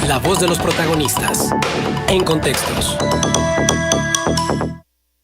La voz de los protagonistas. En Contextos.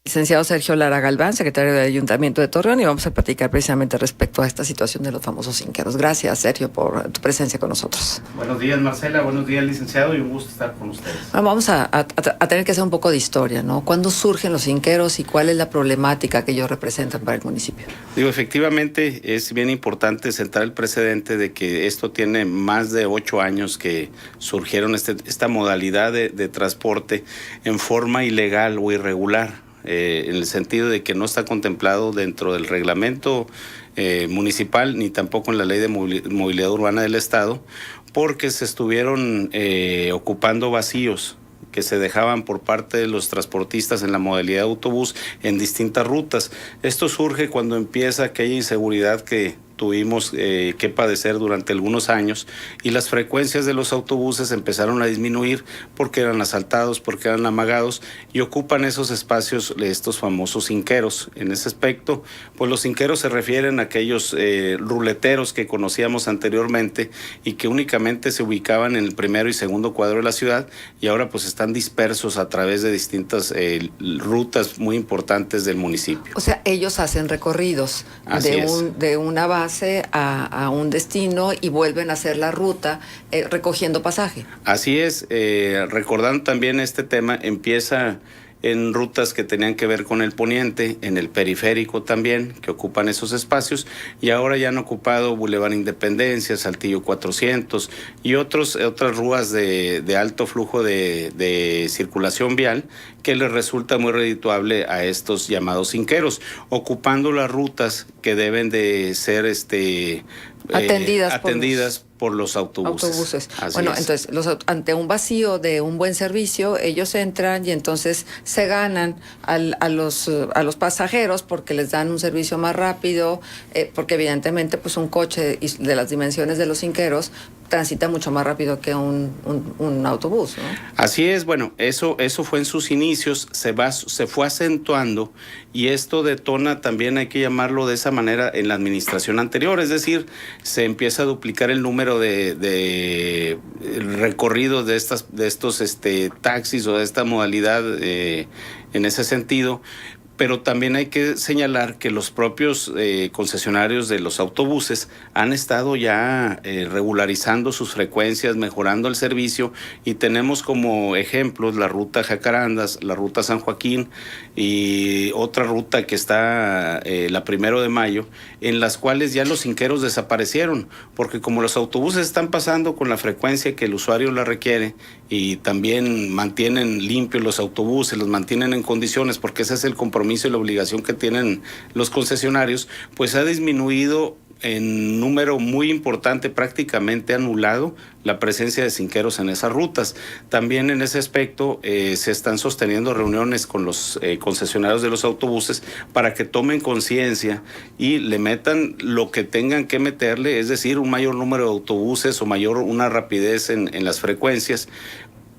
Licenciado Sergio Lara Galván, secretario del Ayuntamiento de Torreón, y vamos a platicar precisamente respecto a esta situación de los famosos zinqueros. Gracias, Sergio, por tu presencia con nosotros. Buenos días, Marcela. Buenos días, licenciado, y un gusto estar con ustedes. Bueno, vamos a tener que hacer un poco de historia, ¿no? ¿Cuándo surgen los zinqueros y cuál es la problemática que ellos representan para el municipio? Efectivamente, es bien importante sentar el precedente de que esto tiene más de 8 años que surgieron esta modalidad de transporte en forma ilegal o irregular. En el sentido de que no está contemplado dentro del reglamento municipal ni tampoco en la ley de movilidad urbana del estado, porque se estuvieron ocupando vacíos que se dejaban por parte de los transportistas en la modalidad de autobús en distintas rutas. Esto surge cuando empieza aquella inseguridad que tuvimos que padecer durante algunos años, y las frecuencias de los autobuses empezaron a disminuir porque eran asaltados, porque eran amagados, y ocupan esos espacios estos famosos zinqueros. En ese aspecto, pues los zinqueros se refieren a aquellos ruleteros que conocíamos anteriormente y que únicamente se ubicaban en el primero y segundo cuadro de la ciudad, y ahora pues están dispersos a través de distintas rutas muy importantes del municipio. O sea, ellos hacen recorridos de una base a un destino y vuelven a hacer la ruta recogiendo pasaje. Así es, recordando también este tema, empieza en rutas que tenían que ver con el poniente, en el periférico también, que ocupan esos espacios, y ahora ya han ocupado Boulevard Independencia, Saltillo 400 y otras ruas de alto flujo de circulación vial, que les resulta muy redituable a estos llamados zinqueros, ocupando las rutas que deben de ser atendidas por los autobuses. Bueno, entonces, ante un vacío de un buen servicio, ellos entran y entonces se ganan a los pasajeros porque les dan un servicio más rápido, porque evidentemente pues un coche de las dimensiones de los zinqueros transita mucho más rápido que un autobús, ¿no? Así es, bueno, eso fue en sus inicios, se fue acentuando, y esto detona también, hay que llamarlo de esa manera, en la administración anterior, es decir, se empieza a duplicar el número de recorridos de estos taxis o de esta modalidad en ese sentido. Pero también hay que señalar que los propios concesionarios de los autobuses han estado ya regularizando sus frecuencias, mejorando el servicio, y tenemos como ejemplos la ruta Jacarandas, la ruta San Joaquín y otra ruta que está la 1 de Mayo, en las cuales ya los zinqueros desaparecieron, porque como los autobuses están pasando con la frecuencia que el usuario la requiere, y también mantienen limpios los autobuses, los mantienen en condiciones, porque ese es el compromiso y la obligación que tienen los concesionarios, pues ha disminuido en número muy importante, prácticamente anulado la presencia de zinqueros en esas rutas. También en ese aspecto se están sosteniendo reuniones con los concesionarios de los autobuses para que tomen conciencia y le metan lo que tengan que meterle, es decir, un mayor número de autobuses o una rapidez en las frecuencias,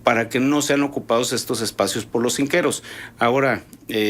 para que no sean ocupados estos espacios por los zinqueros. Ahora,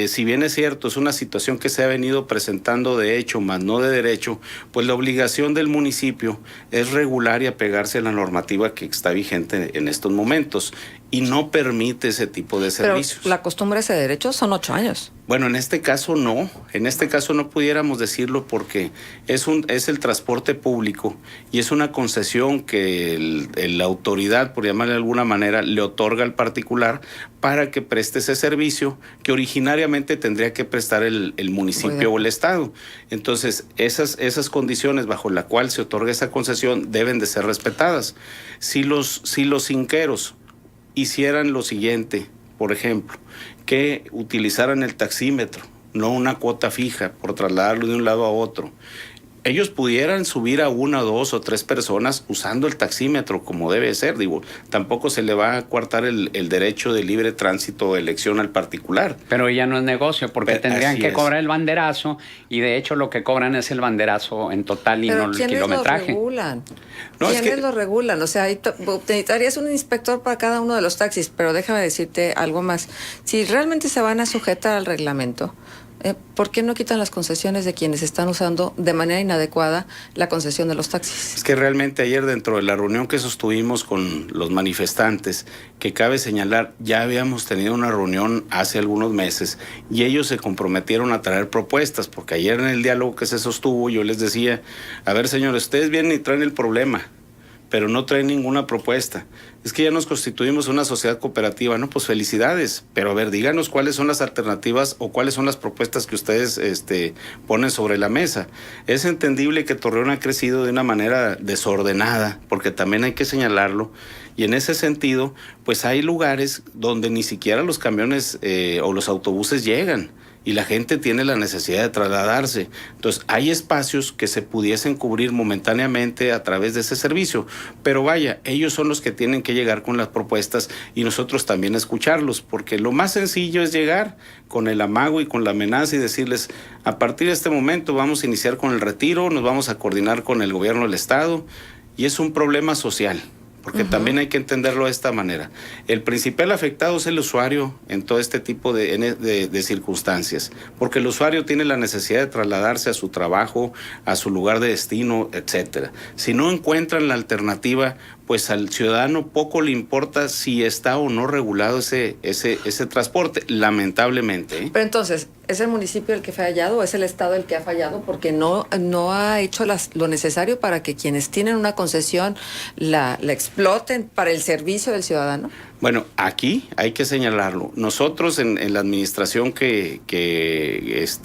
si bien es cierto, es una situación que se ha venido presentando de hecho, más no de derecho, pues la obligación del municipio es regular y apegarse a la normativa que está vigente en estos momentos, y no permite ese tipo de servicios. Pero la costumbre de ese derecho son 8 años. Bueno, en este caso no pudiéramos decirlo, porque es el transporte público y es una concesión que la autoridad, por llamarle de alguna manera, le otorga al particular para que preste ese servicio que originariamente tendría que prestar el municipio o el estado. Entonces, esas condiciones bajo la cual se otorga esa concesión deben de ser respetadas. Si los zinqueros hicieran lo siguiente, por ejemplo, que utilizaran el taxímetro, no una cuota fija por trasladarlo de un lado a otro, ellos pudieran subir a 1, 2 o 3 personas usando el taxímetro como debe ser. Tampoco se le va a coartar el derecho de libre tránsito o elección al particular. Pero ya no es negocio, porque tendrían que cobrar el banderazo, y de hecho lo que cobran es el banderazo en total y no el kilometraje. ¿Quiénes lo regulan? ¿Quiénes lo regulan? O sea, necesitarías un inspector para cada uno de los taxis, pero déjame decirte algo más. Si realmente se van a sujetar al reglamento, ¿Por qué no quitan las concesiones de quienes están usando de manera inadecuada la concesión de los taxis? Es que realmente ayer, dentro de la reunión que sostuvimos con los manifestantes, que cabe señalar, ya habíamos tenido una reunión hace algunos meses y ellos se comprometieron a traer propuestas, porque ayer en el diálogo que se sostuvo yo les decía, a ver señores, ustedes vienen y traen el problema, pero no traen ninguna propuesta. Es que ya nos constituimos una sociedad cooperativa. No, pues felicidades, pero a ver, díganos cuáles son las alternativas o cuáles son las propuestas que ustedes ponen sobre la mesa. Es entendible que Torreón ha crecido de una manera desordenada, porque también hay que señalarlo, y en ese sentido, pues hay lugares donde ni siquiera los camiones o los autobuses llegan, y la gente tiene la necesidad de trasladarse. Entonces, hay espacios que se pudiesen cubrir momentáneamente a través de ese servicio, pero vaya, ellos son los que tienen que llegar con las propuestas y nosotros también escucharlos, porque lo más sencillo es llegar con el amago y con la amenaza y decirles, a partir de este momento vamos a iniciar con el retiro, nos vamos a coordinar con el gobierno del estado, y es un problema social. Porque también hay que entenderlo de esta manera. El principal afectado es el usuario en todo este tipo de circunstancias, porque el usuario tiene la necesidad de trasladarse a su trabajo, a su lugar de destino, etcétera. Si no encuentran la alternativa, pues al ciudadano poco le importa si está o no regulado ese transporte, lamentablemente. Pero entonces, ¿es el municipio el que ha fallado o es el Estado el que ha fallado porque no ha hecho lo necesario para que quienes tienen una concesión la exploten para el servicio del ciudadano? Bueno, aquí hay que señalarlo. Nosotros en la administración que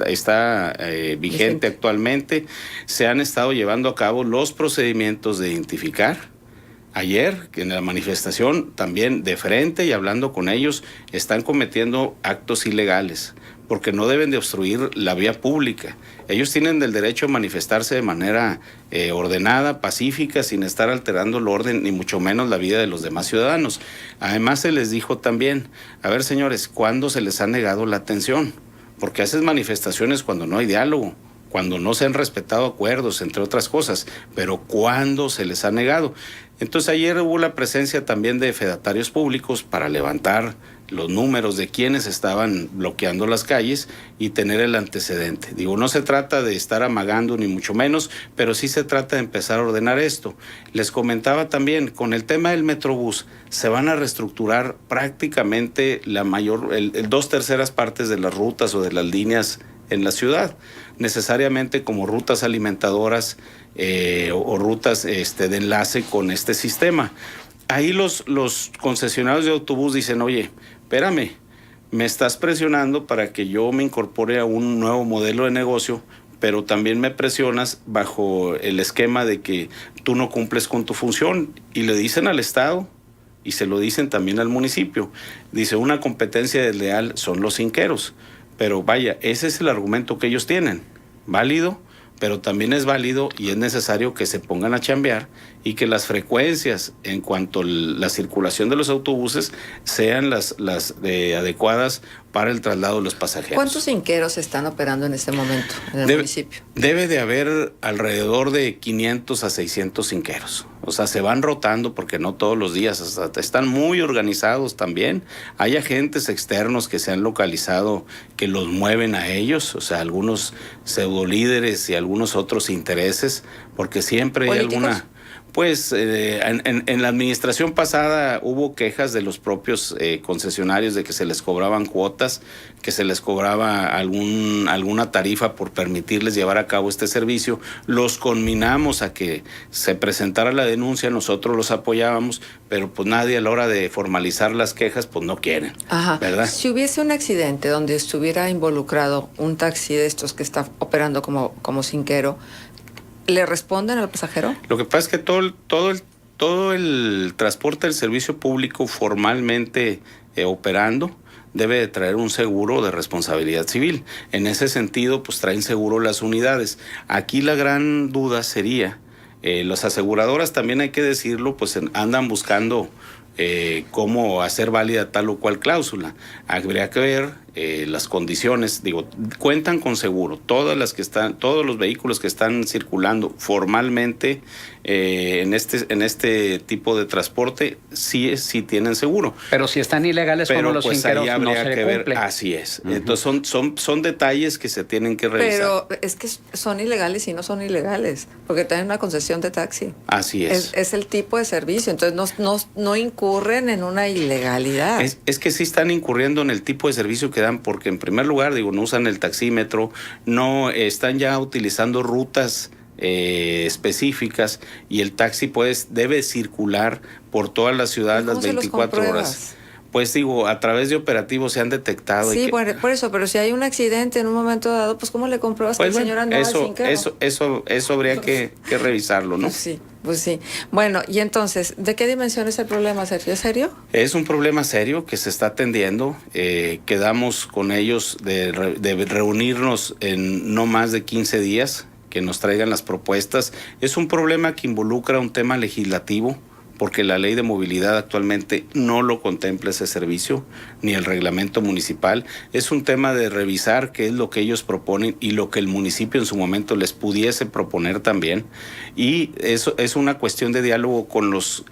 está vigente actualmente, se han estado llevando a cabo los procedimientos de identificar. Ayer, en la manifestación, también de frente y hablando con ellos, están cometiendo actos ilegales, porque no deben de obstruir la vía pública. Ellos tienen el derecho a manifestarse de manera ordenada, pacífica, sin estar alterando el orden, ni mucho menos la vida de los demás ciudadanos. Además, se les dijo también, a ver señores, ¿cuándo se les ha negado la atención? Porque haces manifestaciones cuando no hay diálogo, cuando no se han respetado acuerdos, entre otras cosas, pero ¿cuándo se les ha negado? Entonces ayer hubo la presencia también de fedatarios públicos para levantar los números de quienes estaban bloqueando las calles y tener el antecedente. Digo, no se trata de estar amagando ni mucho menos, pero sí se trata de empezar a ordenar esto. Les comentaba también, con el tema del Metrobús, se van a reestructurar prácticamente dos terceras partes de las rutas o de las líneas en la ciudad, necesariamente como rutas alimentadoras o rutas de enlace con este sistema. Ahí los concesionarios de autobús dicen, oye, espérame, me estás presionando para que yo me incorpore a un nuevo modelo de negocio, pero también me presionas bajo el esquema de que tú no cumples con tu función. Y le dicen al Estado y se lo dicen también al municipio. Dice, una competencia desleal son los cinqueros. Pero vaya, ese es el argumento que ellos tienen, válido, pero también es válido y es necesario que se pongan a chambear y que las frecuencias en cuanto a la circulación de los autobuses sean las adecuadas para el traslado de los pasajeros. ¿Cuántos cinqueros están operando en este momento en el municipio? Debe de haber alrededor de 500 a 600 cinqueros. O sea, se van rotando porque no todos los días, están muy organizados también. Hay agentes externos que se han localizado que los mueven a ellos, o sea, algunos pseudolíderes y algunos otros intereses, porque siempre hay alguna... Pues en la administración pasada hubo quejas de los propios concesionarios de que se les cobraban cuotas, que se les cobraba alguna tarifa por permitirles llevar a cabo este servicio. Los conminamos a que se presentara la denuncia, nosotros los apoyábamos, pero pues nadie a la hora de formalizar las quejas pues no quieren. Ajá. ¿Verdad? Si hubiese un accidente donde estuviera involucrado un taxi de estos que está operando como cinquero, ¿le responden al pasajero? Lo que pasa es que todo el transporte del servicio público formalmente operando debe de traer un seguro de responsabilidad civil. En ese sentido, pues traen seguro las unidades. Aquí la gran duda sería, las aseguradoras también hay que decirlo, pues andan buscando cómo hacer válida tal o cual cláusula. Habría que ver las condiciones, cuentan con seguro. Todos los vehículos que están circulando formalmente en este tipo de transporte sí tienen seguro. Pero si están ilegales como los finqueros, ahí habría no se que cumple. ver. Así es. Entonces son detalles que se tienen que revisar. Pero es que son ilegales y no son ilegales, porque tienen una concesión de taxi. Así es. Es el tipo de servicio, entonces no incurren en una ilegalidad. Es que sí están incurriendo en el tipo de servicio que dan, porque en primer lugar, no usan el taxímetro, no están ya utilizando rutas específicas, y el taxi debe circular por toda la ciudad las 24 horas. Pues a través de operativos se han detectado. Sí, por eso, pero si hay un accidente en un momento dado, pues ¿cómo le compruebas que el señor andaba al finquero? Eso habría que revisarlo, ¿no? Pues sí. Bueno, y entonces, ¿de qué dimensión es el problema, Sergio? ¿Es serio? Es un problema serio que se está atendiendo. Quedamos con ellos de reunirnos en no más de 15 días, que nos traigan las propuestas. Es un problema que involucra un tema legislativo, porque la ley de movilidad actualmente no lo contempla ese servicio, ni el reglamento municipal. Es un tema de revisar qué es lo que ellos proponen y lo que el municipio en su momento les pudiese proponer también. Y eso es una cuestión de diálogo con los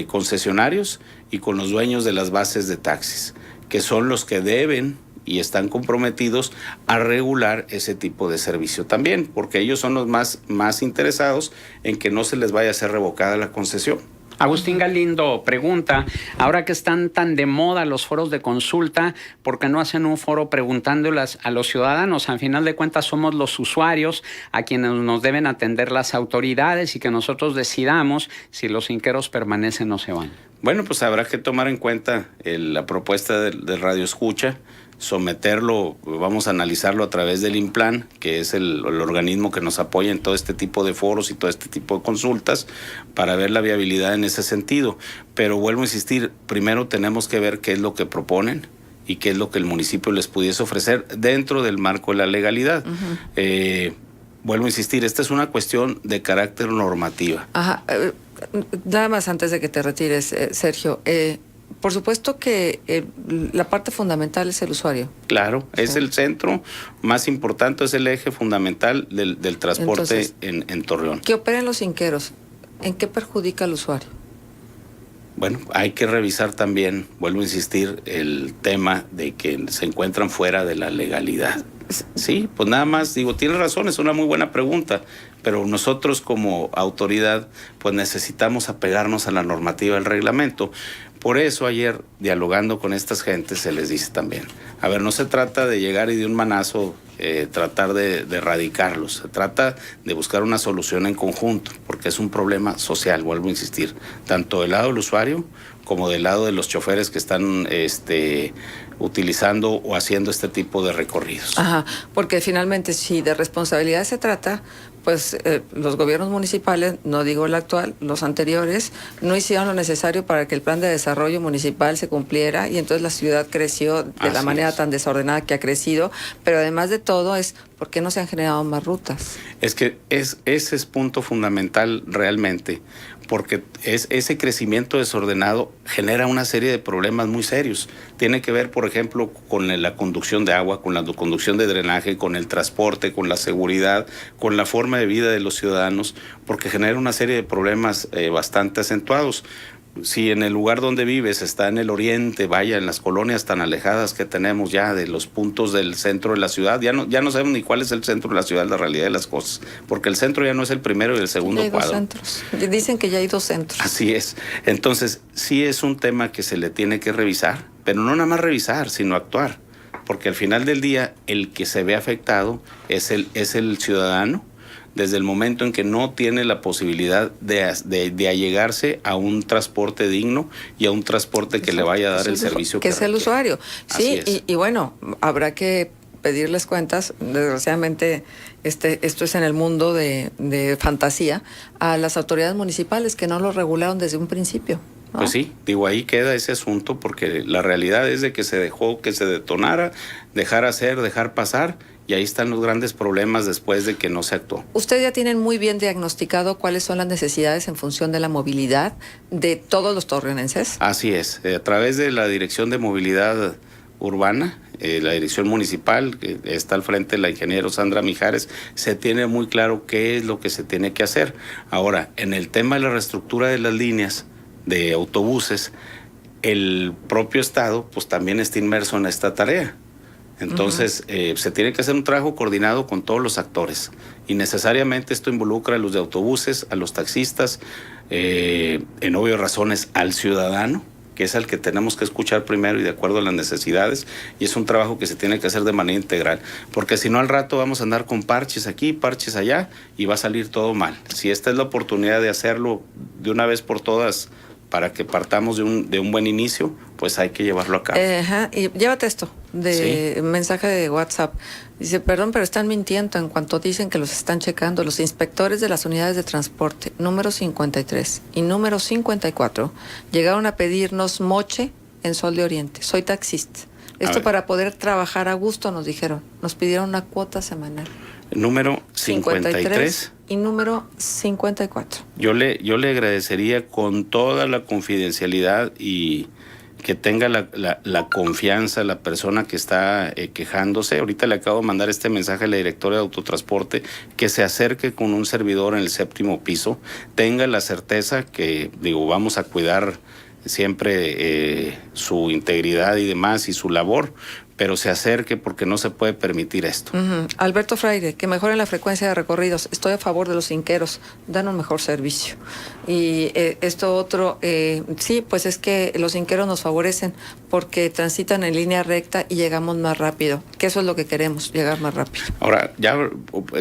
concesionarios y con los dueños de las bases de taxis, que son los que deben y están comprometidos a regular ese tipo de servicio también, porque ellos son los más interesados en que no se les vaya a ser revocada la concesión. Agustín Galindo pregunta, ahora que están tan de moda los foros de consulta, ¿por qué no hacen un foro preguntándolas a los ciudadanos? Al final de cuentas somos los usuarios a quienes nos deben atender las autoridades, y que nosotros decidamos si los finqueros permanecen o se van. Bueno, pues habrá que tomar en cuenta la propuesta de Radio Escucha, someterlo, vamos a analizarlo a través del INPLAN, que es el organismo que nos apoya en todo este tipo de foros y todo este tipo de consultas, para ver la viabilidad en ese sentido. Pero vuelvo a insistir, primero tenemos que ver qué es lo que proponen y qué es lo que el municipio les pudiese ofrecer dentro del marco de la legalidad. Vuelvo a insistir, esta es una cuestión de carácter normativa. Ajá. Nada más antes de que te retires, Sergio, por supuesto que la parte fundamental es el usuario. Claro, es el centro más importante, es el eje fundamental del transporte. Entonces, en Torreón. ¿Qué operen los finqueros? ¿En qué perjudica al usuario? Bueno, hay que revisar también, vuelvo a insistir, el tema de que se encuentran fuera de la legalidad. Sí, pues nada más, tienes razón, es una muy buena pregunta, pero nosotros como autoridad pues necesitamos apegarnos a la normativa del reglamento. Por eso ayer, dialogando con estas gentes, se les dice también, a ver, no se trata de llegar y de un manazo tratar de erradicarlos, se trata de buscar una solución en conjunto, porque es un problema social, vuelvo a insistir, tanto del lado del usuario como del lado de los choferes que están utilizando o haciendo este tipo de recorridos. Ajá, porque finalmente si de responsabilidad se trata, pues los gobiernos municipales, no digo el actual, los anteriores, no hicieron lo necesario para que el plan de desarrollo municipal se cumpliera, y entonces la ciudad creció de la manera tan desordenada que ha crecido, pero además de todo es, ¿por qué no se han generado más rutas? Es que ese es punto fundamental realmente, porque ese crecimiento desordenado genera una serie de problemas muy serios. Tiene que ver, por ejemplo, con la conducción de agua, con la conducción de drenaje, con el transporte, con la seguridad, con la forma de vida de los ciudadanos, porque genera una serie de problemas bastante acentuados. Si en el lugar donde vives está en el oriente, vaya, en las colonias tan alejadas que tenemos ya de los puntos del centro de la ciudad, ya no sabemos ni cuál es el centro de la ciudad, la realidad de las cosas, porque el centro ya no es el primero y el segundo cuadro. Ya hay 2 centros. Dicen que ya hay 2 centros. Así es. Entonces, sí es un tema que se le tiene que revisar, pero no nada más revisar, sino actuar, porque al final del día el que se ve afectado es el ciudadano, desde el momento en que no tiene la posibilidad de allegarse a un transporte digno y a un transporte que le vaya a dar el servicio que es el usuario. Sí, y bueno, habrá que pedirles cuentas, desgraciadamente esto es en el mundo de fantasía, a las autoridades municipales que no lo regularon desde un principio, ¿no? Pues sí, ahí queda ese asunto, porque la realidad es de que se dejó que se detonara, dejar hacer, dejar pasar, y ahí están los grandes problemas después de que no se actuó. Ustedes ya tienen muy bien diagnosticado cuáles son las necesidades en función de la movilidad de todos los torreonenses. Así es, a través de la Dirección de Movilidad urbana, la dirección municipal, que está al frente la ingeniero Sandra Mijares, se tiene muy claro qué es lo que se tiene que hacer. Ahora, en el tema de la reestructura de las líneas de autobuses, el propio Estado pues también está inmerso en esta tarea. Entonces, se tiene que hacer un trabajo coordinado con todos los actores y necesariamente esto involucra a los de autobuses, a los taxistas, en obvias razones al ciudadano, que es al que tenemos que escuchar primero y de acuerdo a las necesidades, y es un trabajo que se tiene que hacer de manera integral, porque si no al rato vamos a andar con parches aquí, parches allá, y va a salir todo mal. Si esta es la oportunidad de hacerlo de una vez por todas, para que partamos de un buen inicio, pues hay que llevarlo a cabo. Y llévate esto, de mensaje de WhatsApp. Dice, perdón, pero están mintiendo en cuanto dicen que los están checando. Los inspectores de las unidades de transporte, número 53 y número 54, llegaron a pedirnos moche en Sol de Oriente. Soy taxista. Esto para poder trabajar a gusto, nos dijeron. Nos pidieron una cuota semanal. Número 53 y número 54. Yo le agradecería con toda la confidencialidad y que tenga la confianza la persona que está quejándose. Ahorita le acabo de mandar este mensaje a la directora de autotransporte, que se acerque con un servidor en el 7º piso, tenga la certeza que, vamos a cuidar siempre su integridad y demás y su labor, pero se acerque porque no se puede permitir esto. Alberto Fraire, que mejoren la frecuencia de recorridos. Estoy a favor de los inqueros, dan un mejor servicio. Y esto otro, sí, pues es que los inqueros nos favorecen porque transitan en línea recta y llegamos más rápido, que eso es lo que queremos, llegar más rápido. Ahora, ya,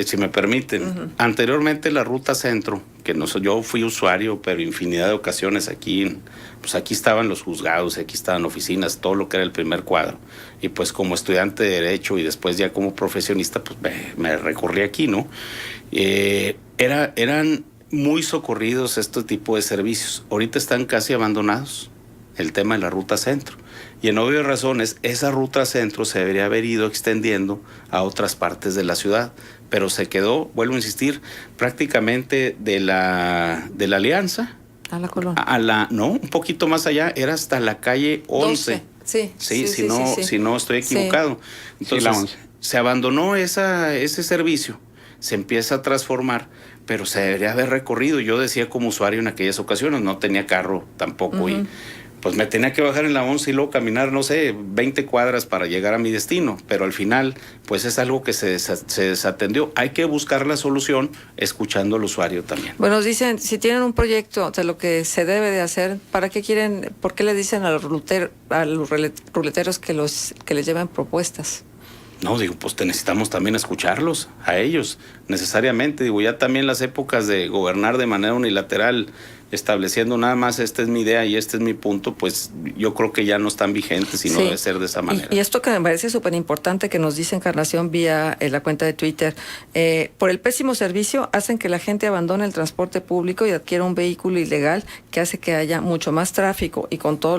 si me permiten, anteriormente la ruta centro, que yo fui usuario, pero infinidad de ocasiones aquí, pues aquí estaban los juzgados, aquí estaban oficinas, todo lo que era el primer cuadro. Y pues como estudiante de Derecho y después ya como profesionista, pues me recorrí aquí, ¿no? Eran muy socorridos este tipo de servicios. Ahorita están casi abandonados el tema de la ruta centro. Y en obvias razones, esa ruta centro se debería haber ido extendiendo a otras partes de la ciudad, pero se quedó, vuelvo a insistir, prácticamente de la Alianza a la Colonia. No, un poquito más allá, era hasta la calle 11. Si no estoy equivocado. Entonces, se abandonó ese servicio, se empieza a transformar, pero se debería haber recorrido. Yo decía como usuario en aquellas ocasiones, no tenía carro tampoco y pues me tenía que bajar en la 11 y luego caminar, no sé, 20 cuadras para llegar a mi destino, pero al final, pues es algo que se desatendió. Hay que buscar la solución escuchando al usuario también. Bueno, nos dicen, si tienen un proyecto de lo que se debe de hacer, ¿para qué quieren, por qué le dicen a los ruleteros que les lleven propuestas? No, pues necesitamos también escucharlos, a ellos, necesariamente. Ya también las épocas de gobernar de manera unilateral, estableciendo nada más esta es mi idea y este es mi punto, pues yo creo que ya no están vigentes y no debe ser de esa manera. Y esto que me parece súper importante que nos dice Encarnación vía la cuenta de Twitter, por el pésimo servicio hacen que la gente abandone el transporte público y adquiera un vehículo ilegal que hace que haya mucho más tráfico y con todas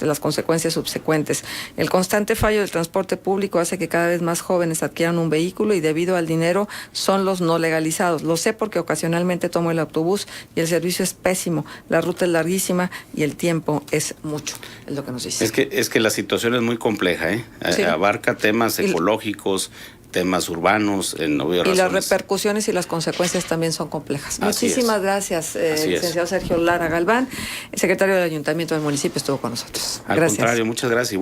las consecuencias subsecuentes. El constante fallo del transporte público hace que cada vez más jóvenes adquieran un vehículo y debido al dinero son los no legalizados. Lo sé porque ocasionalmente tomo el autobús y el servicio es pésimo, la ruta es larguísima y el tiempo es mucho, es lo que nos dice. Es que la situación es muy compleja, Sí. Abarca temas ecológicos, temas urbanos, en obvias razones. Y las repercusiones y las consecuencias también son complejas. Muchísimas gracias, licenciado Sergio Lara Galván, secretario del Ayuntamiento del municipio, estuvo con nosotros. Al contrario, muchas gracias.